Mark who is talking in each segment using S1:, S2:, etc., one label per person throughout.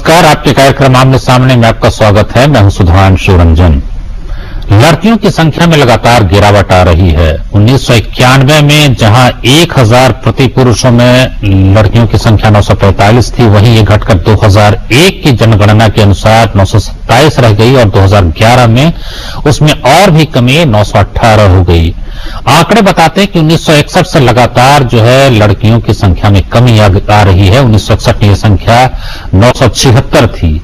S1: नमस्कार, आपके कार्यक्रम आमने सामने में आपका स्वागत है। मैं हूं सुधांशु रंजन। लड़कियों की संख्या में लगातार गिरावट आ रही है। 1991 में जहां 1000 प्रति पुरुषों में लड़कियों की संख्या 945 थी, वहीं ये घटकर 2001 की जनगणना के अनुसार 927 रह गई और 2011 में उसमें और भी कमी 918 हो गई। आंकड़े बताते हैं कि 1961 से लगातार जो है लड़कियों की संख्या में कमी आ रही है। 1961 में यह संख्या 976 थी।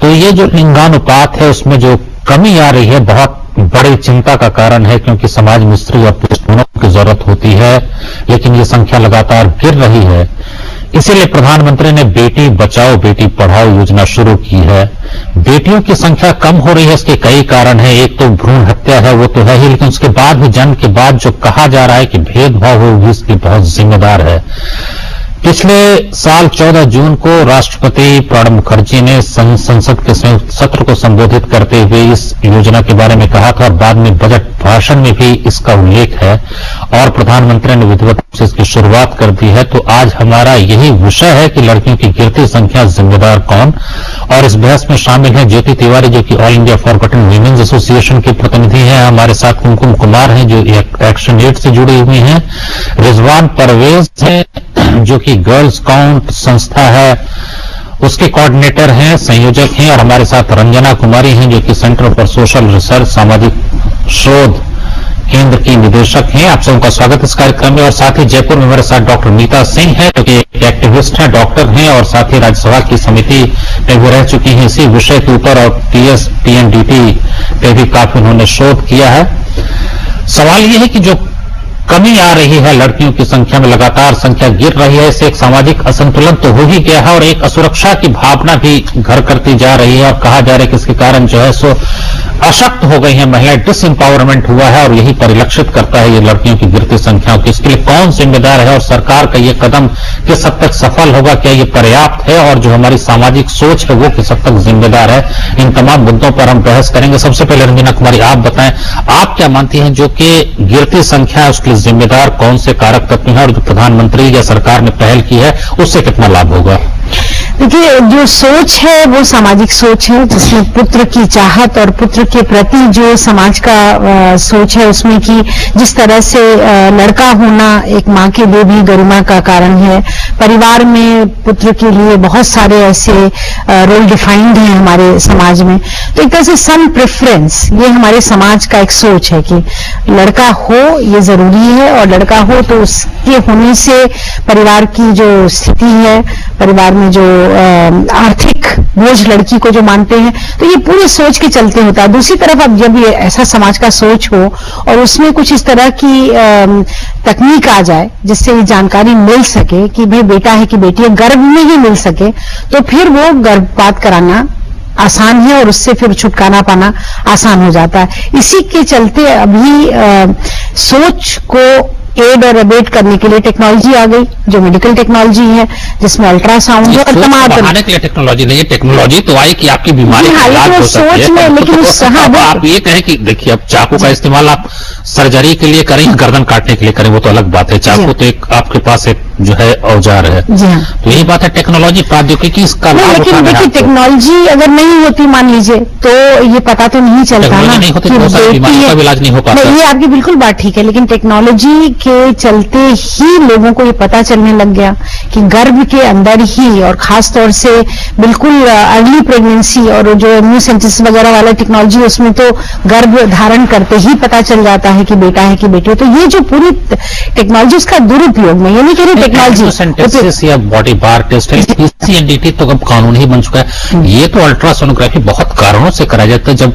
S1: तो ये जो लिंगानुपात है उसमें जो कमी आ रही है बहुत बड़ी चिंता का कारण है, क्योंकि समाज में स्त्री और पुरुष दोनों की जरूरत होती है, लेकिन ये संख्या लगातार गिर रही है। इसीलिए प्रधानमंत्री ने बेटी बचाओ बेटी पढ़ाओ योजना शुरू की है। बेटियों की संख्या कम हो रही है, इसके कई कारण है। एक तो भ्रूण हत्या है, वो तो है ही, लेकिन उसके बाद भी जन्म के बाद जो कहा जा रहा है कि भेदभाव हो, भी इसकी बहुत जिम्मेदार है। पिछले साल 14 जून को राष्ट्रपति प्रणब मुखर्जी ने संसद के संयुक्त सत्र को संबोधित करते हुए इस योजना के बारे में कहा था और बाद में बजट भाषण में भी इसका उल्लेख है और प्रधानमंत्री ने विधिवत रूप से इसकी शुरुआत कर दी है। तो आज हमारा यही विषय है कि लड़कियों की गिरती संख्या जिम्मेदार कौन, और इस बहस में शामिल है ज्योति तिवारी, जो कि All India Forgotten Women's Association की प्रतिनिधि हैं। हमारे साथ कुमकुम कुमार हैं जो एक्शन एड से जुड़ी हुई हैं। रिजवान परवेज है जो कि गर्ल्स काउंट संस्था है उसके कोऑर्डिनेटर हैं, संयोजक हैं, और हमारे साथ रंजना कुमारी हैं जो कि सेंटर फॉर सोशल रिसर्च सामाजिक शोध केंद्र की निदेशक हैं। आप सबका स्वागत इस कार्यक्रम में। और साथ ही जयपुर में हमारे साथ डॉक्टर मीता सिंह है जो कि एक एक्टिविस्ट हैं, डॉक्टर हैं, और साथ ही राज्यसभा की समिति में भी रह चुकी हैं इसी विषय के ऊपर, और PNDT पे भी काफी उन्होंने शोध किया है। सवाल यह है कि जो कमी आ रही है लड़कियों की संख्या में, लगातार संख्या गिर रही है, इससे एक सामाजिक असंतुलन तो हो ही गया है और एक असुरक्षा की भावना भी घर करती जा रही है। और कहा जा रहा है कि इसके कारण जो है सो अशक्त हो गई है महिलाएं, डिसएम्पावरमेंट हुआ है, और यही परिलक्षित करता है ये लड़कियों की गिरती संख्याओं की। इसके लिए कौन जिम्मेदार है और सरकार का ये कदम किस हद तक सफल होगा, क्या ये पर्याप्त है, और जो हमारी सामाजिक सोच है वो किस हद तक जिम्मेदार है, इन तमाम मुद्दों पर हम बहस करेंगे। सबसे पहले रंजना कुमारी आप बताएं, आप क्या मानती हैं जो कि गिरती संख्या है उसके लिए जिम्मेदार कौन से कारक तत्व हैं, और जो प्रधानमंत्री या सरकार ने पहल की है उससे कितना लाभ होगा?
S2: देखिए, जो सोच है वो सामाजिक सोच है, जिसमें पुत्र की चाहत और पुत्र के प्रति जो समाज का सोच है उसमें कि जिस तरह से लड़का होना एक माँ के लिए भी गरिमा का कारण है। परिवार में पुत्र के लिए बहुत सारे ऐसे रोल डिफाइंड हैं हमारे समाज में। तो एक तरह से सन प्रेफरेंस ये हमारे समाज का एक सोच है कि लड़का हो ये जरूरी है, और लड़का हो तो उसके होने से परिवार की जो स्थिति है, परिवार में जो आर्थिक बोझ लड़की को जो मानते हैं, तो ये पूरी सोच के चलते होता है। दूसरी तरफ अब जब ये ऐसा समाज का सोच हो और उसमें कुछ इस तरह की तकनीक आ जाए जिससे ये जानकारी मिल सके कि भाई बेटा है कि बेटी है, गर्भ में ही मिल सके, तो फिर वो गर्भपात कराना आसान है और उससे फिर छुटकारा पाना आसान हो जाता है। इसी के चलते अभी सोच को एड और अबेट करने के लिए टेक्नोलॉजी आ गई, जो मेडिकल टेक्नोलॉजी है, जिसमें अल्ट्रासाउंड और तमाम बढ़ाने के लिए टेक्नोलॉजी नहीं है। टेक्नोलॉजी तो आई कि आपकी बीमारी का इलाज हो सके, लेकिन आप ये कहें कि देखिए अब चाकू का इस्तेमाल आप सर्जरी के लिए करें, गर्दन काटने के लिए करें, वो तो अलग बात है। चाकू तो एक आपके पास एक जो है औजार है, तो यही बात है टेक्नोलॉजी प्रौद्योगिकी इसका लाभ। लेकिन देखिए, टेक्नोलॉजी अगर नहीं होती मान लीजिए तो ये पता तो नहीं चलता ना कि बीमारी का इलाज नहीं हो पाता। ये आपकी बिल्कुल बात ठीक है, लेकिन टेक्नोलॉजी के चलते ही लोगों को ये पता चलने लग गया कि गर्भ के अंदर ही, और खास तौर से बिल्कुल अर्ली प्रेगनेंसी और जो न्यूसेंसिस वगैरह वाला टेक्नोलॉजी, उसमें तो गर्भ धारण करते ही पता चल जाता है कि बेटा है कि बेटी है। तो ये जो पूरी टेक्नोलॉजी उसका दुरुपयोग में, ये नहीं कह रही टेक्नोलॉजी या बॉडी बार टेस्ट है, PNDT तो अब कानून ही बन चुका है। ये तो अल्ट्रासोनोग्राफी बहुत कारणों से कराया जाता है, जब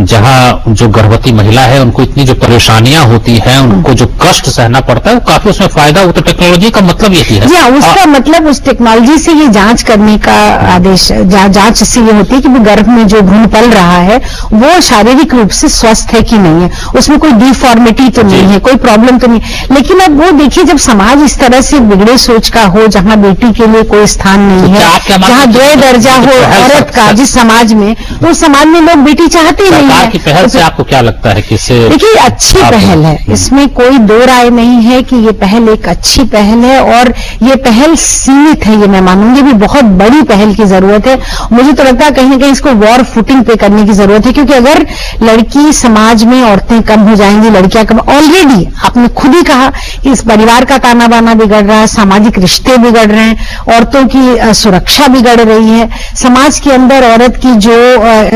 S2: जहां जो गर्भवती महिला है उनको इतनी जो परेशानियां होती है, उनको जो कष्ट सहना पड़ता है, वो काफी उसमें फायदा हो। तो टेक्नोलॉजी का मतलब यही है। जी, उसका मतलब उस टेक्नोलॉजी से ये जांच करने का आदेश, जांच से ये होती है कि गर्भ में जो भ्रूण पल रहा है वो शारीरिक रूप से स्वस्थ है कि नहीं है, उसमें कोई डिफॉर्मिटी तो नहीं है, कोई प्रॉब्लम तो नहीं। लेकिन अब वो देखिए, जब समाज इस तरह से बिगड़े सोच का हो, जहां बेटी के लिए कोई स्थान नहीं है, जहां द्वय दर्जा हो औरत का जिस समाज में, तो समाज में लोग बेटी चाहते ही नहीं है।
S1: सरकार की पहल से आपको क्या लगता है कि इससे?
S2: देखिए, अच्छी पहल है, इसमें कोई दो राय नहीं है कि ये पहल एक अच्छी पहल है, और ये पहल सीमित है, ये मैं मानूंगी भी बहुत बड़ी पहल की जरूरत है। मुझे तो लगता है कहीं ना कहीं इसको वॉर फुटिंग पे करने की जरूरत है, क्योंकि अगर लड़की समाज में, औरतें कम हो जाएंगी, लड़कियां कम, ऑलरेडी आपने खुद ही कहा कि इस परिवार का ताना बाना बिगड़ रहा है, सामाजिक रिश्ते बिगड़ रहे हैं, औरतों की सुरक्षा बिगड़ रही है, समाज के अंदर औरत की जो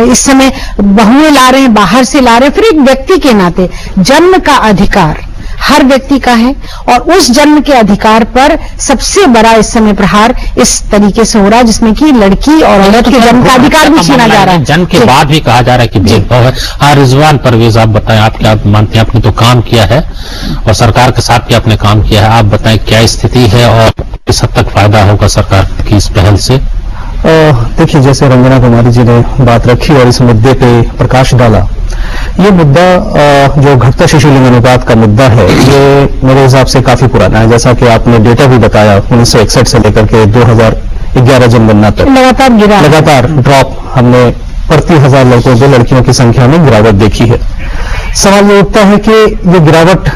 S2: इस समय बहुएं ला रहे हैं, बाहर से ला रहे हैं, फिर एक व्यक्ति के नाते जन्म का अधिकार हर व्यक्ति का है, और उस जन्म के अधिकार पर सबसे बड़ा इस समय प्रहार इस तरीके से हो रहा है, जिसमें कि लड़की और औरत के जन्म का अधिकार भी छीना जा रहा है।
S1: जन्म के बाद भी कहा जा रहा है कि भेदभाव है। हाँ, रिजवान परवेज, आप बताएं, आप क्या मानते हैं? आपने तो काम किया है और सरकार के साथ भी आपने काम किया है, आप बताएं क्या स्थिति है और किस हद तक फायदा होगा सरकार की इस पहल से?
S3: देखिए, जैसे रंजना कुमारी जी ने बात रखी और इस मुद्दे पे प्रकाश डाला, ये मुद्दा जो घटता शिशु लिंग अनुपात का मुद्दा है, ये मेरे हिसाब से काफी पुराना है। जैसा कि आपने डेटा भी बताया, 1961 से लेकर के 2011 जनगणना तक लगातार ड्रॉप हमने प्रति 1000 लड़कों को लड़कियों की संख्या में गिरावट देखी है। सवाल ये उठता है कि ये गिरावट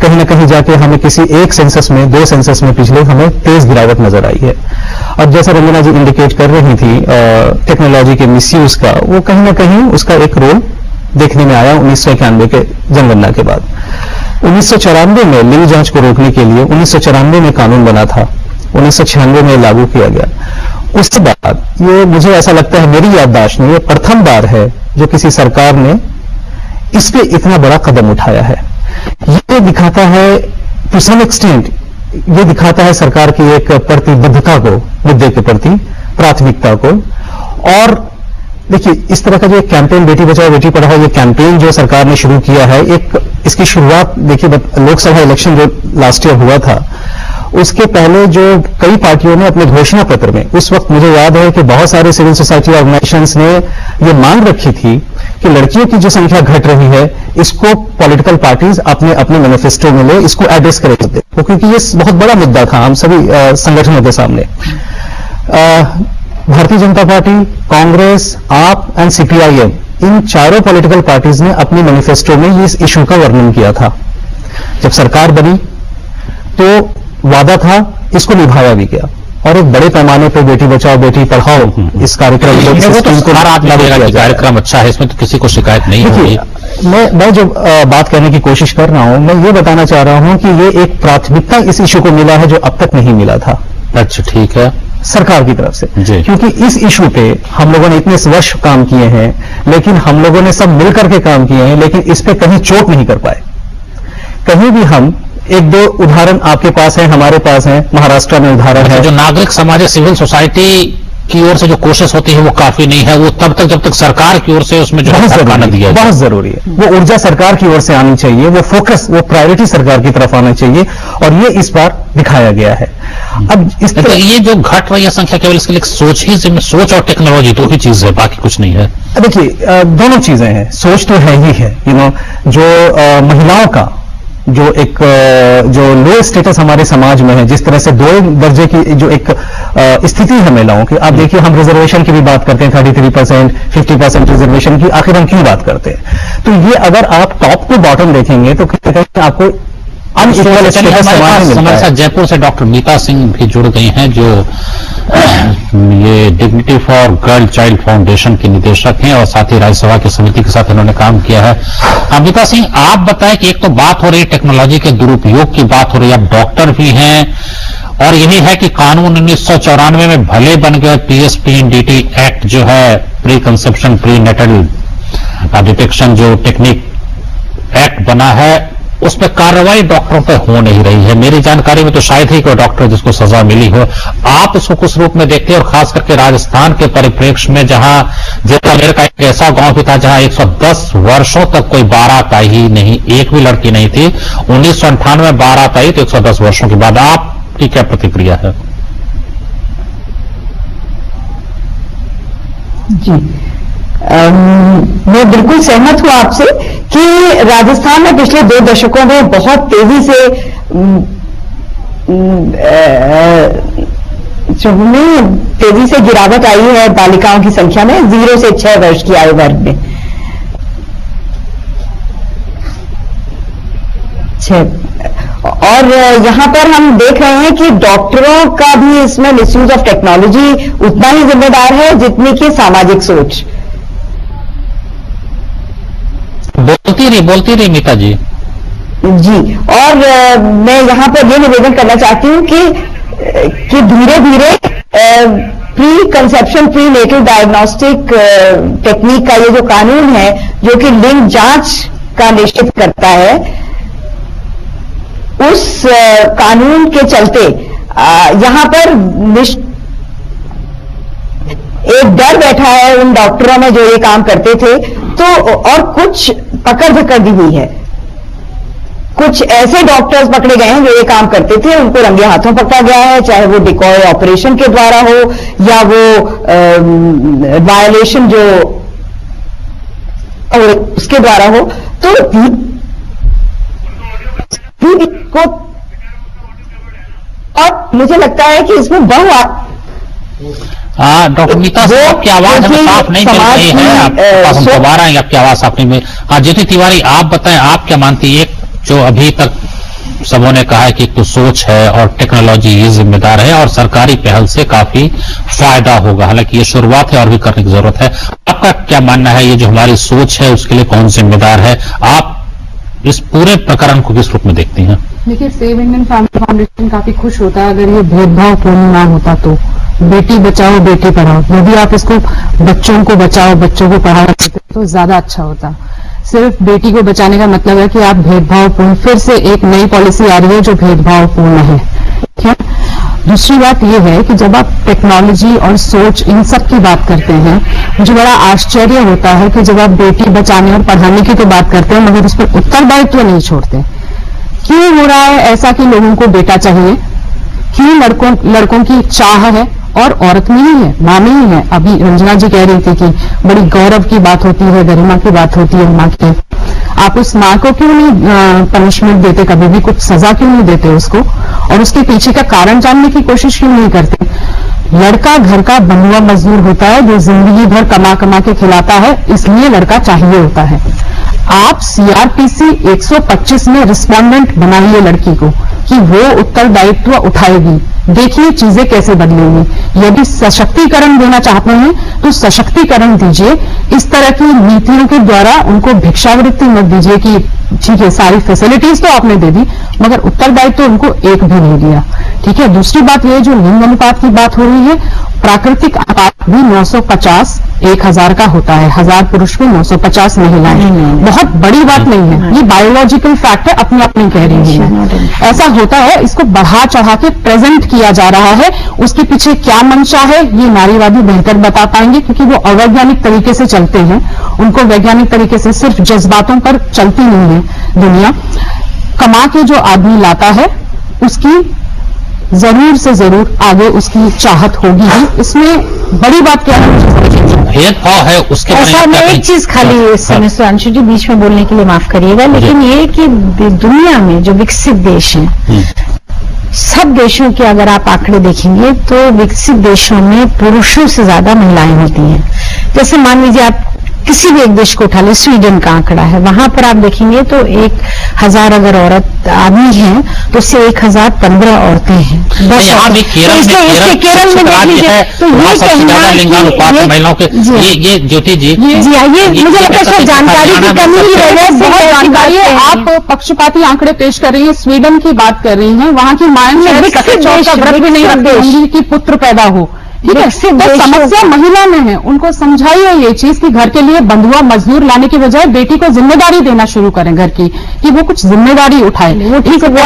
S3: कहीं ना कहीं जाके हमें किसी एक सेंसस में, 2 सेंसस में पिछले हमें तेज गिरावट नजर आई है। और जैसा रंजना जी इंडिकेट कर रही थी, टेक्नोलॉजी के मिसयूज का, वो कहीं ना कहीं उसका एक रोल देखने में आया 1991 के जनगणना के बाद। 1994 में लिंग जांच को रोकने के लिए 1994 में कानून बना था, 1996 में लागू किया गया। उसके बाद ये, मुझे ऐसा लगता है, मेरी याददाश्त में ये प्रथम बार है जो किसी सरकार ने इस पे इतना बड़ा कदम उठाया है। ये दिखाता है, टू सम एक्सटेंट, ये दिखाता है सरकार की एक प्रतिबद्धता को, मुद्दे के प्रति प्राथमिकता को। और देखिए, इस तरह का जो कैंपेन बेटी बचाओ बेटी पढ़ाओ, ये कैंपेन जो सरकार ने शुरू किया है, एक इसकी शुरुआत देखिए, लोकसभा इलेक्शन जो लास्ट ईयर हुआ था, उसके पहले जो कई पार्टियों ने अपने घोषणा पत्र में, उस वक्त मुझे याद है कि बहुत सारे सिविल सोसाइटी ऑर्गेनाइजेशंस ने ये मांग रखी थी कि लड़कियों की जो संख्या घट रही है, इसको पॉलिटिकल पार्टीज अपने अपने मैनिफेस्टो में ले, इसको एड्रेस करें, क्योंकि ये बहुत बड़ा मुद्दा था हम सभी संगठनों के सामने। भारतीय जनता पार्टी, कांग्रेस, आप एंड सीपीआईएम, इन चारों पॉलिटिकल पार्टीज ने अपने मैनिफेस्टो में इस इशू का वर्णन किया था। जब सरकार बनी तो वादा था, इसको निभाया भी गया, और एक बड़े पैमाने पर बेटी बचाओ बेटी पढ़ाओ इस कार्यक्रम को,
S1: कार्यक्रम अच्छा है, इसमें तो किसी को शिकायत नहीं होगी।
S3: मैं जो बात करने की कोशिश कर रहा हूं, मैं ये बताना चाह रहा हूं कि ये एक प्राथमिकता इस इशू को मिला है जो अब तक नहीं मिला था।
S1: अच्छा, ठीक है,
S3: सरकार की तरफ से, क्योंकि इस इशू पे हम लोगों ने इतने वर्ष काम किए हैं, लेकिन हम लोगों ने सब मिलकर के काम किए हैं, लेकिन इस पे कहीं चोट नहीं कर पाए। कहीं भी हम, एक दो उदाहरण आपके पास है, हमारे पास है, महाराष्ट्र में उदाहरण है।
S1: जो नागरिक समाज, सिविल सोसाइटी की ओर से जो कोशिश होती है वो काफी नहीं है, वो तब तक जब तक सरकार की ओर से उसमें जो है
S3: बहुत जरूरी है, वो ऊर्जा सरकार की ओर से आनी चाहिए, वो फोकस, वो प्रायोरिटी सरकार की तरफ आना चाहिए, और ये इस बार दिखाया गया है। अब इस तरह
S1: ये जो घट रही है संख्या, केवल इसके लिए सोच ही, सोच और टेक्नोलॉजी दो ही चीज है, बाकी कुछ नहीं है।
S3: देखिए, दोनों चीजें हैं, सोच तो है ही है, जो महिलाओं का जो लो स्टेटस हमारे समाज में है, जिस तरह से 2 दर्जे की जो एक स्थिति है महिलाओं की। आप देखिए, हम रिजर्वेशन की भी बात करते हैं, 33%, 50% रिजर्वेशन की, आखिर हम क्यों बात करते हैं? तो ये अगर आप टॉप टू बॉटम देखेंगे तो आपको अनइक्वल स्टेटस
S1: हमारे साथ जयपुर से डॉक्टर मीता सिंह भी जुड़ गई हैं, जो ये dignity for girl child foundation की निदेशक हैं और साथ ही राज्यसभा की समिति के साथ इन्होंने काम किया है। अमिता सिंह, आप बताएं कि एक तो बात हो रही है टेक्नोलॉजी के दुरुपयोग की बात हो रही है, आप डॉक्टर भी हैं, और यही है कि कानून 1994 में भले बन गए, PSPNDT एक्ट जो है, pre conception pre natal detection जो टेक्निक एक्ट बना है, उस पर कार्रवाई डॉक्टरों पर हो नहीं रही है। मेरी जानकारी में तो शायद ही कोई डॉक्टर जिसको सजा मिली हो। आप इसको किस रूप में देखते हैं, और खास करके राजस्थान के परिप्रेक्ष्य में, जहां जैसलमेर का एक ऐसा गांव भी था जहां 110 वर्षों तक कोई बारात आई ही नहीं, एक भी लड़की नहीं थी। 1998 में बारात आई तो 110 वर्षों के बाद। आपकी क्या प्रतिक्रिया है?
S4: जी, मैं बिल्कुल सहमत हूं आपसे कि राजस्थान में पिछले 2 दशकों में बहुत तेजी से जो में तेजी से गिरावट आई है बालिकाओं की संख्या में 0 से 6 वर्ष की आयु वर्ग में। और यहां पर हम देख रहे हैं कि डॉक्टरों का भी इसमें मिसयूज ऑफ टेक्नोलॉजी उतना ही जिम्मेदार है जितनी कि सामाजिक सोच।
S1: बोलती रही मीता जी।
S4: जी, और मैं यहां पर यह निवेदन करना चाहती हूं कि धीरे धीरे pre conception pre natal diagnostic technique का ये जो कानून है जो कि लिंग जांच का निश्चित करता है, उस कानून के चलते यहां पर एक डर बैठा है उन डॉक्टरों में जो ये काम करते थे, तो और कुछ पकड़ धक्कर दी हुई है। कुछ ऐसे डॉक्टर्स पकड़े गए हैं जो ये काम करते थे, उनको रंगे हाथों पकड़ा गया है, चाहे वो डिकॉय ऑपरेशन के द्वारा हो या वो वायलेशन जो उसके द्वारा हो। तो को और मुझे लगता है कि इसमें
S1: डॉक्टर मीता साहब आपकी आवाज हमें साफ नहीं मिल रही है। हम दोबारा आएंगे, आपकी आवाज साफ नहीं मिल। हाँ ज्योति तिवारी, आप बताएं, आप क्या मानती है? जो अभी तक सबों ने कहा है कि तो सोच है और टेक्नोलॉजी ये जिम्मेदार है और सरकारी पहल से काफी फायदा होगा, हालांकि ये शुरुआत है और भी करने की जरूरत है। आपका क्या मानना है, ये जो हमारी सोच है उसके लिए कौन जिम्मेदार है? आप इस पूरे प्रकरण को किस रूप में देखती हैं?
S5: देखिए, सेव इंडियन फैमिली फाउंडेशन काफी खुश होता है अगर ये भेदभावपूर्ण ना होता तो। बेटी बचाओ बेटी पढ़ाओ, यदि आप इसको बच्चों को बचाओ बच्चों को पढ़ाओ तो ज्यादा अच्छा होता। सिर्फ बेटी को बचाने का मतलब है कि आप भेदभावपूर्ण, फिर से एक नई पॉलिसी आ रही है जो भेदभावपूर्ण है। ठीक है। दूसरी बात यह है कि जब आप टेक्नोलॉजी और सोच इन सब की बात करते हैं, मुझे बड़ा आश्चर्य होता है कि जब आप बेटी बचाने और पढ़ाने की तो बात करते हैं मगर उस पर उत्तरदायित्व नहीं छोड़ते। क्यों हो रहा है ऐसा कि लोगों को बेटा चाहिए? क्यों लड़कों की चाह है और औरत में ही है, मां में ही है? अभी रंजना जी कह रही थी कि बड़ी गौरव की बात होती है, गरिमा की बात होती है मां की। आप उस मां को क्यों नहीं पनिशमेंट देते, कभी भी कुछ सजा क्यों नहीं देते उसको, और उसके पीछे का कारण जानने की कोशिश क्यों नहीं करते? लड़का घर का बंधुआ मजदूर होता है जो जिंदगी भर कमा कमा के खिलाता है, इसलिए लड़का चाहिए होता है। आप सीआरपीसी 125 में रिस्पोंडेंट बनाइए लड़की को कि वो उत्तरदायित्व उठाएगी। देखिए चीजें कैसे बदलेंगी। यदि सशक्तिकरण देना चाहते हैं तो सशक्तिकरण दीजिए। इस तरह की नीतियों के द्वारा उनको भिक्षावृत्ति मत दीजिए कि ठीक है सारी फैसिलिटीज तो आपने दे दी मगर उत्तरदायित्व उनको एक भी नहीं दिया। ठीक है। दूसरी बात यह जो लिंग अनुपात की बात हो रही है, प्राकृतिक अनुपात भी 950 1000 का होता है। 1000 पुरुष में 950 महिलाएं। बहुत बड़ी बात नहीं है, ये बायोलॉजिकल फैक्ट है, अपनी अपनी कह रही है। ऐसा होता है, इसको बढ़ा चढ़ा के प्रेजेंट किया जा रहा है। उसके पीछे क्या मंशा है ये नारीवादी बेहतर बता पाएंगे क्योंकि वो अवैज्ञानिक तरीके से चलते हैं। उनको वैज्ञानिक तरीके से सिर्फ जज्बातों पर चलती नहीं है दुनिया। कमा के जो आदमी लाता है उसकी जरूर से जरूर आगे उसकी चाहत होगी ही। इसमें बड़ी बात क्या है,
S1: भेदभाव है उसके।
S2: ऐसा मैं एक चीज खाली इस समय सुधांशु जी बीच में बोलने के लिए माफ करिएगा, लेकिन ये कि दुनिया में जो विकसित देश हैं, सब देशों के अगर आप आंकड़े देखेंगे तो विकसित देशों में पुरुषों से ज्यादा महिलाएं होती हैं। जैसे मान लीजिए आप किसी भी एक देश को उठा ले, स्वीडन का आंकड़ा है, वहां पर आप देखेंगे तो 1000 अगर औरत आदमी हैं तो उससे 1015 औरतें हैं।
S1: इसके
S2: केरल में देख लीजिए तो ये
S1: महिलाओं के ये ज्योति जी
S2: ये मुझे लगता है जानकारी की कमी की वजह से जानकारी है।
S5: आप पक्षपाती आंकड़े पेश कर रही हैं, स्वीडन की बात कर रही हैं, वहां की मां का व्रत भी नहीं रखती होंगी कि पुत्र पैदा हो। ठीक है। तो समस्या महिला में है, उनको समझाइए ये चीज कि घर के लिए बंधुआ मजदूर लाने की बजाय बेटी को जिम्मेदारी देना शुरू करें घर की, कि वो कुछ जिम्मेदारी उठाए। वो ठीक है, वो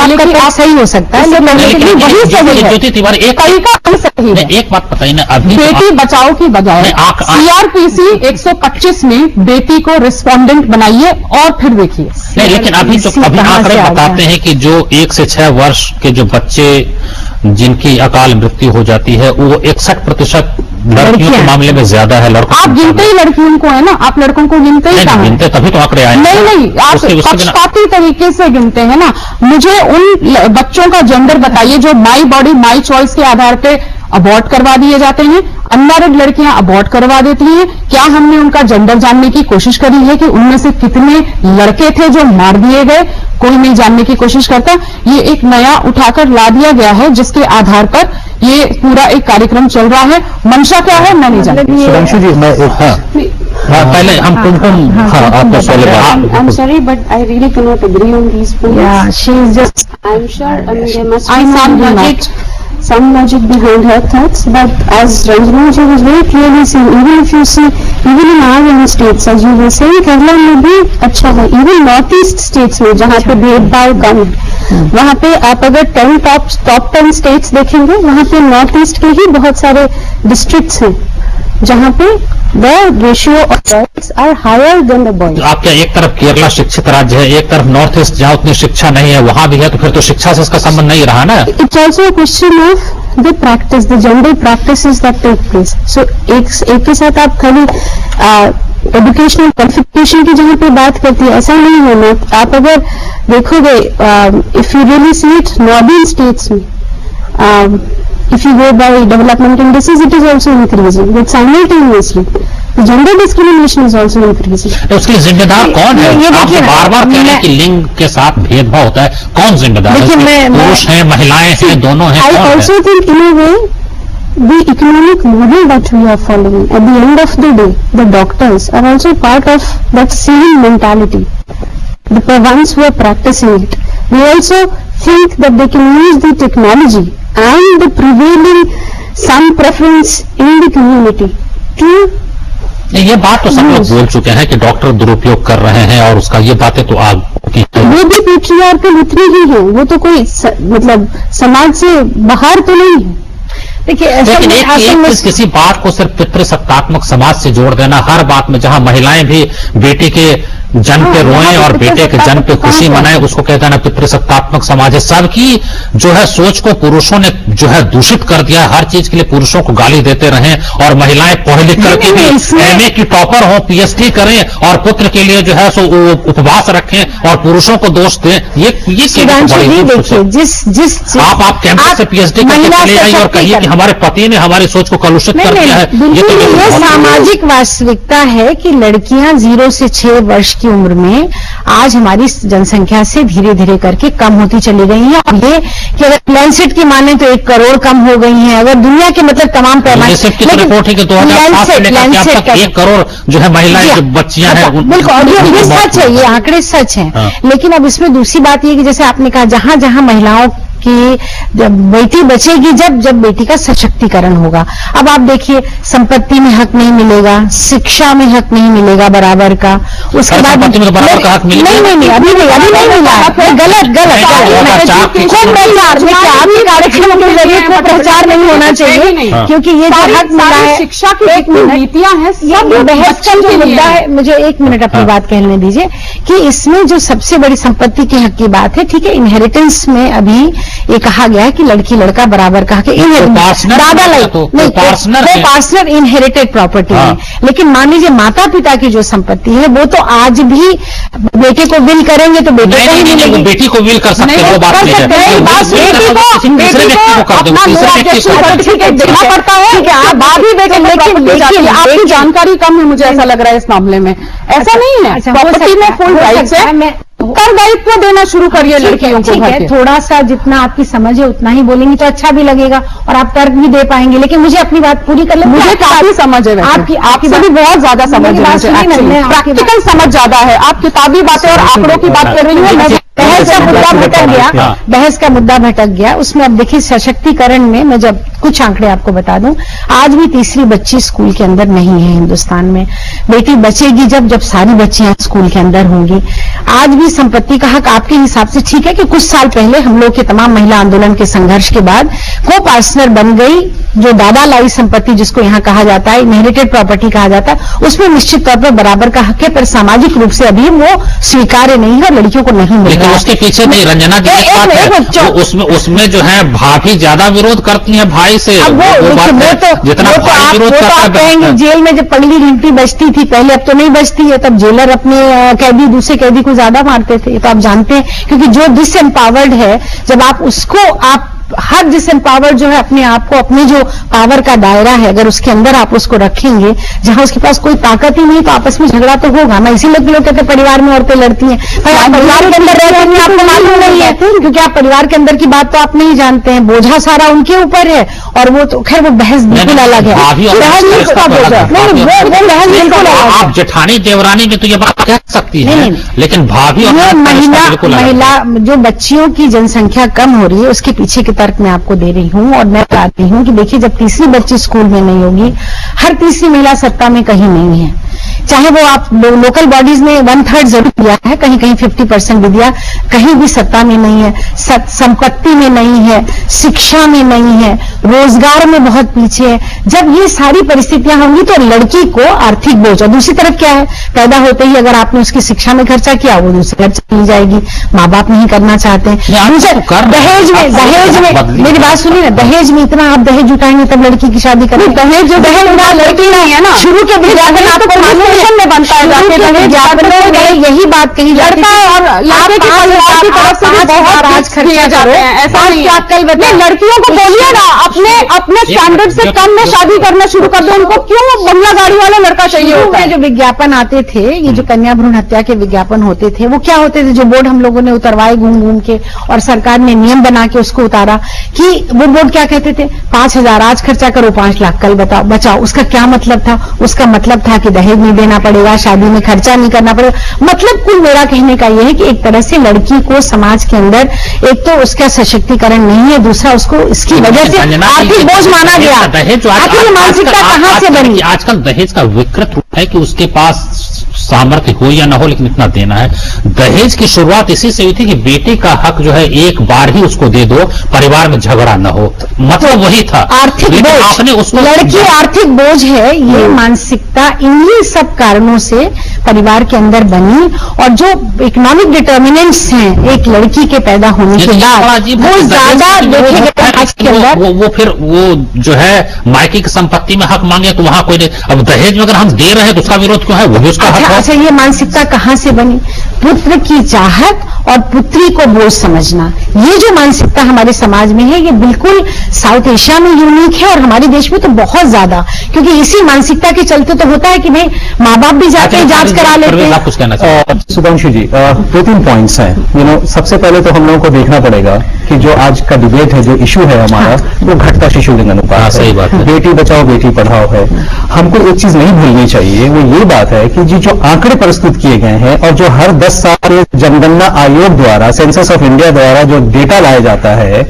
S5: सही हो सकता है लेकिन वही सही है।
S1: ज्योति तिवारी एक
S5: सही है।
S1: एक बात बताइए ना, अभी
S5: बेटी बचाओ की बजाय सीआरपीसी 125 में बेटी को रिस्पोंडेंट बनाइए और फिर देखिए।
S1: नहीं, लेकिन अभी आंकड़े बताते हैं कि जो 1 से 6 वर्ष के जो बच्चे जिनकी अकाल मृत्यु हो जाती है वो 61% लड़कियों के मामले में ज्यादा है, लड़कों
S5: आप गिनते ही लड़कियों को है ना, आप लड़कों को गिनते ही कहाँ?
S1: गिनते तभी तो आंकड़े आए।
S5: नहीं, आप पक्षपाती तरीके से गिनते हैं ना। मुझे उन बच्चों का जेंडर बताइए जो माई बॉडी माई चॉइस के आधार पे अबॉर्ट करवा दिए जाते हैं, अनमैरिड लड़कियां अबॉर्ट करवा देती हैं। क्या हमने उनका जेंडर जानने की कोशिश करी है कि उनमें से कितने लड़के थे जो मार दिए गए? कोई नहीं जानने की कोशिश करता। ये एक नया उठाकर ला दिया गया है जिसके आधार पर ये पूरा एक कार्यक्रम चल रहा है। मंशा क्या है मैं नहीं जानती।
S3: सुधांशु जी, मैं
S1: पहले हम कुमकुम आपको सवाल
S6: I'm sorry, but I really cannot agree on these points.
S2: Yeah, she is just.
S6: I'm sure there must be some logic behind her thoughts, but as Ranjana ji was very clearly saying, even if you see, even in our own states, as you were saying, Kerala में भी अच्छा है, even North East states में जहाँ पे भेदभाव कम है, वहाँ पे आप अगर टॉप 10 states देखेंगे, वहाँ पे North East के ही बहुत सारे districts हैं जहाँ पे the ratio of girls are higher than the boys.
S1: आप क्या एक तरफ केरला शिक्षित राज्य है, एक तरफ नॉर्थ ईस्ट जहाँ उतनी शिक्षा नहीं है वहां भी है, तो फिर तो शिक्षा से इसका संबंध नहीं रहा ना।
S6: It's also a question of the practice, the gender practices that take place. So एक के साथ आप खाली एजुकेशनल क्वालिफिकेशन की जहाँ पे बात करती है, ऐसा नहीं होना। आप अगर देखोगे, if you really see it northern states में, if you go by development indices, it is also increasing. But simultaneously, the gender discrimination is also increasing.
S1: तो उसके लिए जिम्मेदार कौन है? आप बार-बार कह रहे हैं कि लिंग के साथ भेदभाव होता है, कौन जिम्मेदार है? पुरुष हैं, महिलाएं हैं, दोनों हैं?
S6: I also think in a way, the economic model that we are following, at the end of the day, the doctors are also part of that same mentality. The ones who are practicing it, they also think that they can use the technology and the prevailing some preference in the community to
S1: ये बात तो सब लोग बोल चुके हैं कि doctor दुरुपयोग कर रहे हैं और उसका ये बातें तो आग की है।
S6: वो भी पेट्रियार्कल उतनी ही है, वो तो कोई मतलब समाज से बाहर तो नहीं है।
S2: देखिए,
S1: लेकिन एक किसी बात को सिर्फ पितृसत्तात्मक समाज से जोड़ देना, हर बात में जहां महिलाएं भी बेटे के जन्म पे रोएं और बेटे के जन्म पे खुशी मनाएं, उसको कहते हैं ना पितृसत्तात्मक समाज है। सबकी जो है सोच को पुरुषों ने जो है दूषित कर दिया। हर चीज के लिए पुरुषों को गाली देते रहे और महिलाएं पढ़ लिख करके भी एमए की टॉपर हो, पीएचडी करें और पुत्र के लिए जो है सो उपवास रखें और पुरुषों को दोष दें। ये
S2: देखिए, जिस
S1: आप कैंपस से पीएचडी करके चले जाइए और कहिए कि हमारे पति ने हमारी सोच को कलुषित कर दिया है।
S2: ये सामाजिक वास्तविकता है कि लड़कियां 0 से 6 वर्ष की उम्र में आज हमारी जनसंख्या से धीरे धीरे करके कम होती चली गई है। और ये कि अगर लैंसेट की माने तो 1 करोड़ कम हो गई हैं। अगर दुनिया के मतलब तमाम पैमाने
S1: की रिपोर्ट है कि 2007 से लेकर 1 करोड़ जो है महिलाएं जो बच्चियां हैं,
S2: बिल्कुल ये सच है, ये आंकड़े सच हैं। लेकिन अब इसमें दूसरी बात ये कि जैसे आपने कहा, जहां जहां महिलाओं कि बेटी बचेगी जब बेटी का सशक्तिकरण होगा। अब आप देखिए, संपत्ति में हक नहीं मिलेगा, शिक्षा में हक नहीं मिलेगा बराबर का, उसके बाद
S1: बराबर का हक
S2: नहीं अभी नहीं मिला है। गलत आपके कार्यक्रम के जरिए प्रचार नहीं होना चाहिए, क्योंकि ये जो हक मिला है,
S5: शिक्षा की एक नीतियां हैं, सब
S2: बहस का जो मुद्दा है। मुझे 1 मिनट अपनी बात कहने दीजिए कि इसमें जो सबसे बड़ी संपत्ति के हक की बात है, ठीक है, इनहेरिटेंस में अभी ये कहा गया है कि लड़की लड़का बराबर कहा कि पार्सनल इनहेरिटेड प्रॉपर्टी है। लेकिन मान लीजिए माता पिता की जो संपत्ति है वो तो आज भी बेटे को विल करेंगे तो बेटे को ही मिलेगी।
S1: बेटी को विल कर सकते हैं,
S2: देना पड़ता है। आप बात ही बेटे,
S5: लेकिन आपकी जानकारी कम है मुझे ऐसा लग रहा है इस मामले में। ऐसा नहीं है, प्रॉपर्टी में फुल राइट्स है। कर दायित्व देना शुरू करिए लड़कियों को।
S2: ठीक है, थोड़ा सा जितना आपकी समझ है उतना ही बोलेंगी तो अच्छा भी लगेगा और आप तर्क भी दे पाएंगे। लेकिन मुझे अपनी बात पूरी कर ले।
S5: मुझे काफी समझ है, आपकी भी बहुत ज्यादा समझ है, प्रैक्टिकल समझ ज्यादा है। आप किताबी बातें और आंकड़ों की बात कर रही हैं।
S2: बहस का मुद्दा भटक गया। उसमें अब देखिए, सशक्तिकरण में मैं जब कुछ आंकड़े आपको बता दूं, आज भी तीसरी बच्ची स्कूल के अंदर नहीं है हिंदुस्तान में। बेटी बचेगी जब सारी बच्चियां स्कूल के अंदर होंगी। आज भी संपत्ति का हक आपके हिसाब से ठीक है कि कुछ साल पहले हम लोग के तमाम महिला आंदोलन के संघर्ष के बाद को पार्टनर बन गई, जो दादा लाई संपत्ति जिसको यहाँ कहा जाता है, इनहेरिटेड प्रॉपर्टी कहा जाता है, उसमें निश्चित तौर पर बराबर का हक है, पर सामाजिक रूप से अभी वो स्वीकार्य नहीं है और लड़कियों को नहीं मिल रहा है।
S1: उसके पीछे नहीं रंजना जी एक बात है, उसमें जो है भाभी ज्यादा विरोध करती हैं भाई से, वो बात है, जितना भाई विरोध करता है।
S2: जेल में जब पगली घंटी बजती थी पहले, अब तो नहीं बजती है, तब जेलर अपने कैदी दूसरे कैदी को ज्यादा मारते थे, तो आप जानते हैं। क्योंकि जो डिसएम्पावर्ड है, जब आप उसको आप हर डिसएम्पावर्ड जो है अपने आप को, अपने जो पावर का दायरा है, अगर उसके अंदर आप उसको रखेंगे जहां उसके पास कोई ताकत ही नहीं, तो आपस में झगड़ा तो होगा ना। इसीलिए लोग कहते हैं परिवार में औरतें लड़ती हैं, भाई आप परिवार के अंदर रहते हैं आपको मालूम नहीं है, क्योंकि आप परिवार के अंदर की बात तो आप नहीं जानते हैं, बोझा सारा उनके ऊपर है। और वो तो खैर वो बहस बिल्कुल अलग है,
S1: आप जेठानी देवरानी में तो ये बात कह सकती है, लेकिन भाभी
S2: महिला जो बच्चियों की जनसंख्या कम हो रही है उसके पीछे के तर्क मैं आपको दे रही हूं। और मैं बताती हूं कि देखिए, जब तीसरी बच्ची स्कूल में नहीं होगी, हर तीसरी महिला सत्ता में कहीं नहीं है, चाहे वो आप लोकल बॉडीज में 1/3 जरूर दिया है, कहीं कहीं 50% भी दिया, कहीं भी सत्ता में नहीं है, संपत्ति में नहीं है, शिक्षा में नहीं है, रोजगार में बहुत पीछे है। जब ये सारी परिस्थितियां होंगी तो लड़की को आर्थिक बोझ, और दूसरी तरफ क्या है, पैदा होते ही अगर आपने उसकी शिक्षा में खर्चा किया, वो दूसरे घर चली जाएगी, माँ बाप नहीं करना चाहते हैं। दहेज में मेरी बात सुनिए ना, दहेज में इतना आप दहेज जुटाएंगे तब लड़की की शादी करेंगे। दहेज जो दहेज लड़की नहीं है ना, शुरू के विज्ञापन आपको में बनता है, यही बात कही जाती है। और लड़के की परिवार की तरफ से भी बहुत राज खर्चा जाते हैं, ऐसा नहीं है। कल बताइए लड़कियों को बोलिए ना, अपने स्टैंडर्ड से कम में शादी करना शुरू कर दो, उनको क्यों बंगला गाड़ी वाला लड़का चाहिए होता है। जो विज्ञापन आते थे, ये जो कन्या भ्रूण हत्या के विज्ञापन होते थे, वो क्या होते थे, जो बोर्ड हम लोगों ने उतरवाए घूम घूम के, और सरकार ने नियम बना के उसको उतारा कि वो बोर्ड क्या कहते थे, 5,000 आज खर्चा करो, 5 लाख कल बचाओ। उसका क्या मतलब था? उसका मतलब था कि दहेज नहीं देना पड़ेगा, शादी में खर्चा नहीं करना पड़ेगा। मतलब कुल मेरा कहने का यह है कि एक तरह से लड़की को समाज के अंदर एक तो उसका सशक्तिकरण नहीं है, दूसरा उसको इसकी वजह से आर्थिक बोझ माना गया। आखिर मानसिकता कहां से बनी?
S1: आजकल दहेज का विकृत रूप है कि उसके पास सामर्थ्य हो या ना हो, लेकिन इतना देना है। दहेज की शुरुआत इसी से हुई थी कि बेटी का हक जो है एक बार ही उसको दे दो, परिवार में झगड़ा न हो, मतलब वही था
S2: आर्थिक बोझ। आपने उसको लड़की आर्थिक बोझ है, ये मानसिकता इन्हीं सब कारणों से परिवार के अंदर बनी। और जो इकोनॉमिक डिटर्मिनेंट्स हैं एक लड़की के पैदा होने के बाद, वो ज्यादा देखे गए आज के अंदर।
S1: वो फिर वो जो है मायके की संपत्ति में हक मांगे तो वहां कोई नहीं। अब दहेज में अगर हम दे रहे हैं तो उसका विरोध क्यों है? वो भी उसका हक है।
S2: अच्छा, ये मानसिकता कहां से बनी? पुत्र की चाहत और पुत्री को बोझ समझना, ये जो मानसिकता हमारे समाज में है, ये बिल्कुल साउथ एशिया में यूनिक है और हमारे देश में तो बहुत ज्यादा। क्योंकि इसी मानसिकता के चलते तो होता है कि भाई माँ बाप भी जाते हैं, जांच करा लेते हैं।
S1: कुछ कहना चाहिए
S3: सुधांशु जी, 2-3 पॉइंट्स हैं। सबसे पहले तो हम लोगों को देखना पड़ेगा कि जो आज का डिबेट है, जो इशू है हमारा, वो घटता शिशु लिंग अनुपात।
S1: सही बात है।
S3: बेटी बचाओ बेटी पढ़ाओ है। हमको एक चीज नहीं भूलनी चाहिए, वो ये बात है कि जो आंकड़े प्रस्तुत किए गए हैं और जो हर 10 साल जनगणना आयोग द्वारा, सेंसस ऑफ इंडिया द्वारा जो डेटा लाया जाता है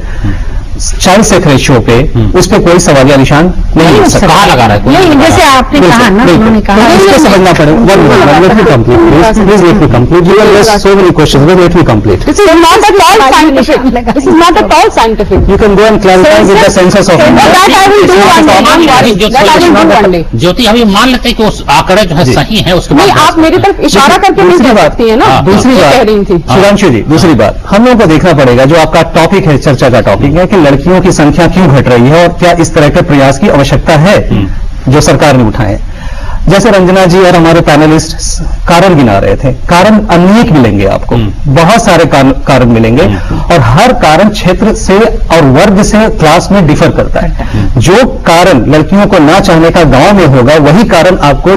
S3: चाइल्ड सेक्स रेशियो पे, उस पे कोई सवालिया निशान नहीं हो सकता।
S1: कहाँ लगा रहा है?
S2: नहीं, जैसे आपने कहा ना, उन्होंने कहा
S3: इसको समझना पड़ेगा। Let me complete, please let me complete. You can ask so many questions, but let me complete.
S6: This is not at all scientific. This is not at all scientific.
S3: You can go and clarify with the census of India.
S6: That I will do one day. That I will do one day.
S1: ज्योति, हम ये मान लेते हैं कि उस आंकड़े जो है सही है, उसके बाद
S6: नहीं, आप मेरी तरफ इशारा करके नहीं कह सकती है ना।
S3: दूसरी
S6: कह रही थी
S3: बात सुधांशु जी, दूसरी बात हम लोगों को देखना पड़ेगा, जो आपका टॉपिक है, चर्चा का टॉपिक है कि लड़कियों की संख्या क्यों घट रही है और क्या इस तरह के प्रयास की आवश्यकता है जो सरकार ने उठाए। जैसे रंजना जी और हमारे पैनलिस्ट कारण गिना रहे थे, कारण अनेक मिलेंगे आपको, बहुत सारे कारण मिलेंगे, और हर कारण क्षेत्र से और वर्ग से, क्लास में डिफर करता है। जो कारण लड़कियों को ना चाहने का गांव में होगा, वही कारण आपको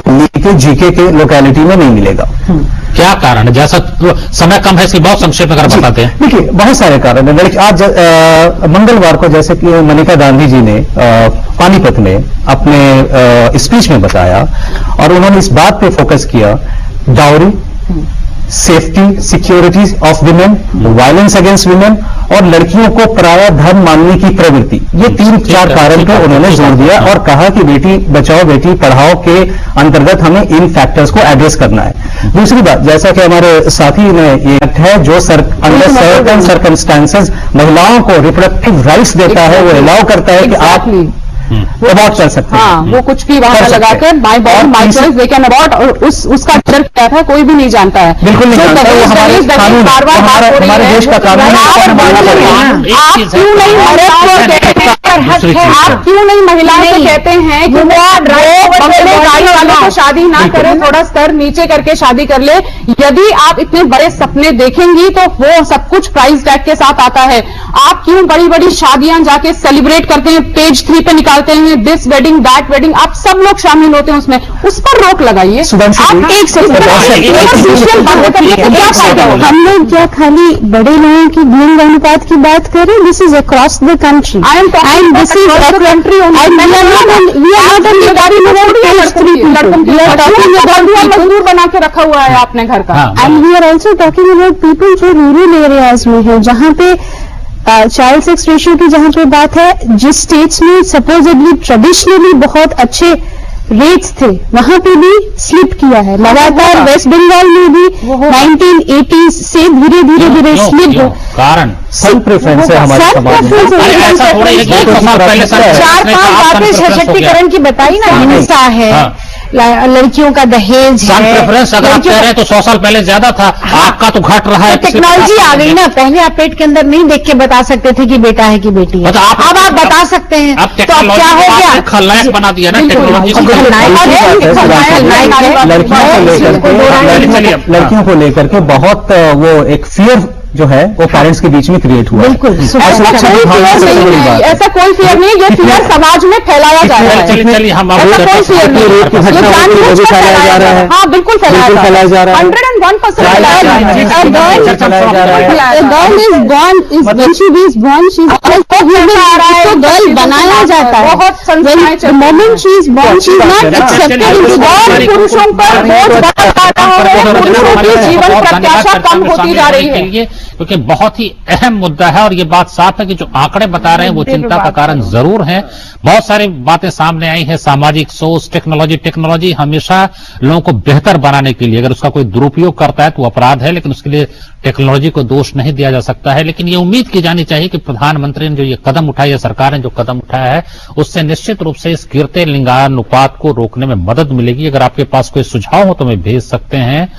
S3: जीके के लोकेलिटी में नहीं मिलेगा।
S1: क्या कारण है? जैसा समय कम है, इसकी बहुत संक्षेप में अगर बताते हैं।
S3: देखिए, बहुत सारे कारण है। आज मंगलवार को जैसे कि मनेका गांधी जी ने पानीपत में अपने स्पीच में बताया, और उन्होंने इस बात पे फोकस किया, dowry, safety, security of women, violence against women और लड़कियों को पराया धर्म मानने की प्रवृत्ति। ये 3-4 कारण पे उन्होंने जोर दिया और कहा कि बेटी बचाओ बेटी पढ़ाओ के अंतर्गत हमें इन फैक्टर्स को एड्रेस करना है। दूसरी बात, जैसा कि हमारे साथी ने ये एक्ट है जो अंडर सर्टेन सर्कमस्टांसेस महिलाओं को रिप्रोडक्टिव राइट्स देता है, वो अलाउ करता है कि आप अबॉर्ट कर सकते हैं।
S5: हाँ, वो कुछ भी वहां लगाकर my body my choice they can abort, और उसका डर क्या था कोई भी नहीं जानता है।
S3: बिल्कुल नहीं जानता, वो हमारे कानून, हमारे देश का कानून।
S5: आप क्यों नहीं महिलाओं से कहते हैं कि वो बंगले गाड़ी वालों को शादी ना करें, थोड़ा स्तर नीचे करके शादी कर ले। यदि आप इतने बड़े सपने देखेंगी तो वो सब कुछ प्राइस टैग के साथ आता है। आप क्यों बड़ी बड़ी शादियां जाके सेलिब्रेट करते हैं, पेज 3 पे निकालते हैं दिस वेडिंग दैट वेडिंग, आप सब लोग शामिल होते हैं उसमें, उस पर रोक लगाइए। आप एक से
S6: हम लोग क्या खाली बड़े लोगों की लिंग अनुपात की बात करें? This is across the country and this is country
S5: मजदूर बना के रखा हुआ है आपने घर का।
S6: And we are also talking about people जो रूरल एरियाज में है, जहां पे चाइल्ड सेक्स रेशियो की जहां पे बात है, जिस स्टेट्स में सपोजेडली ट्रेडिशनली बहुत अच्छे रेट्स थे, वहां पे भी स्लिप किया है लगातार। वेस्ट बंगाल में भी 1980s से धीरे धीरे स्लिप।
S3: कारण सेल्फ प्रेफरेंस है हमारे समाज में।
S2: 4-5 बातें सशक्तिकरण की बताई ना, हिंसा है, लड़कियों का दहेज है।
S1: प्रेफरेंस अगर आप कह रहे हैं तो 100 साल पहले ज्यादा था, आपका तो घट रहा है।
S2: टेक्नोलॉजी आ गई ना, पहले आप पेट के अंदर नहीं देख के बता सकते थे कि बेटा है कि बेटी है, अब आप बता सकते हैं।
S1: अब
S2: तो अब क्या हो गया,
S1: खलनायक बना दिया ना टेक्नोलॉजी।
S3: लड़कियों को लेकर के बहुत वो एक फियर जो है वो पेरेंट्स के बीच में क्रिएट हुआ।
S2: बिल्कुल,
S5: ऐसा कोई फियर नहीं, ये फियर समाज में फैलाया जा रहा है।
S1: चलिए हम
S5: ऐसा कोई फियर नहीं,
S3: फैलाया जा रहा है।
S5: हाँ बिल्कुल फैलाया जा रहा है, 101% फैलाया जा रहा है।
S6: गर्ल बनाया जाता है,
S5: बहुत संस्थाएं
S6: moment she is born she is not accepted.
S5: पुरुषों पर बोझ बढ़ता हो रहा है, पुरुषों की जीवन प्रत्याशा कम होती जा रही है।
S1: क्योंकि बहुत ही अहम मुद्दा है और ये बात साफ है कि जो आंकड़े बता रहे हैं वो चिंता का कारण जरूर है। बहुत सारी बातें सामने आई है, सामाजिक सोच, टेक्नोलॉजी हमेशा लोगों को बेहतर बनाने के लिए, अगर उसका कोई दुरुपयोग करता है तो अपराध है, लेकिन उसके लिए टेक्नोलॉजी को दोष नहीं दिया जा सकता है। लेकिन ये उम्मीद की जानी चाहिए कि प्रधानमंत्री ने जो ये कदम उठाया है, सरकार ने जो कदम उठाया है, उससे निश्चित रूप से इस गिरते लिंगानुपात को रोकने में मदद मिलेगी। अगर आपके पास कोई सुझाव हो तो हमें भेज सकते हैं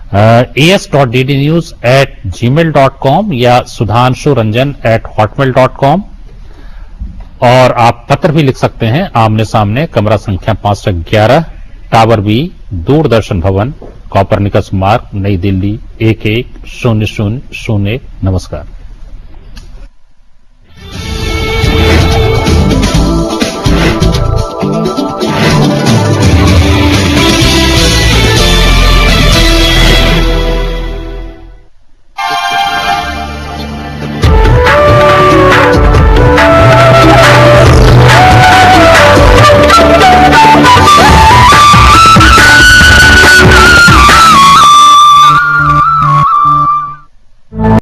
S1: as.ddnews@gmail.com या sudhanshuranjan@hotmail.com, और आप पत्र भी लिख सकते हैं आमने सामने, कमरा संख्या 511, टावर बी, दूरदर्शन भवन, कॉपरनिकस मार्ग, नई दिल्ली 11000। नमस्कार।